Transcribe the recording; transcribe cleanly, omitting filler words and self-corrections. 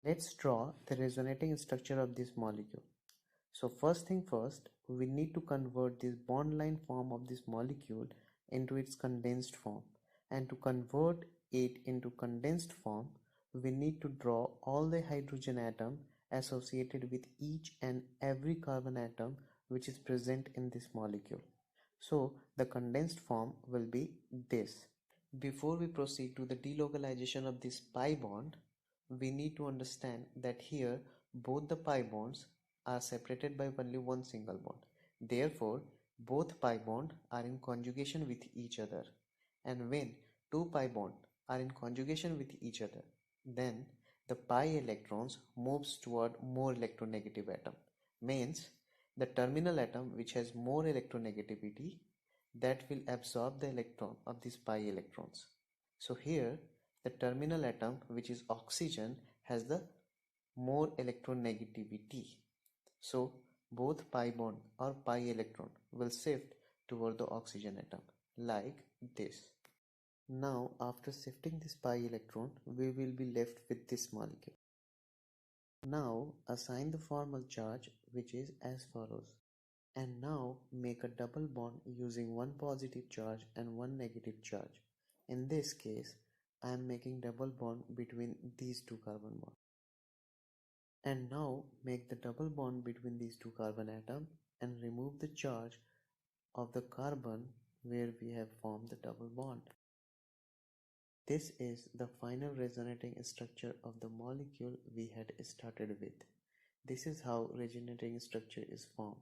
Let's draw the resonating structure of this molecule. So first thing first, we need to convert this bond line form of this molecule into its condensed form. And to convert it into condensed form, we need to draw all the hydrogen atom associated with each and every carbon atom which is present in this molecule. So the condensed form will be this. Before we proceed to the delocalization of this pi bond, we need to understand that here both the pi bonds are separated by only one single bond. Therefore, both pi bonds are in conjugation with each other. And when two pi bonds are in conjugation with each other, then the pi electrons moves toward more electronegative atom. Means the terminal atom which has more electronegativity that will absorb the electron of these pi electrons. So here the terminal atom which is oxygen has the more electronegativity. So both pi bond or pi electron will shift toward the oxygen atom like this. Now after shifting this pi electron, we will be left with this molecule. Now assign the formal charge which is as follows. And now make a double bond using one positive charge and one negative charge. In this case, I am making double bond between these two carbon bonds. And now make the double bond between these two carbon atoms and remove the charge of the carbon where we have formed the double bond. This is the final resonating structure of the molecule we had started with. This is how resonating structure is formed.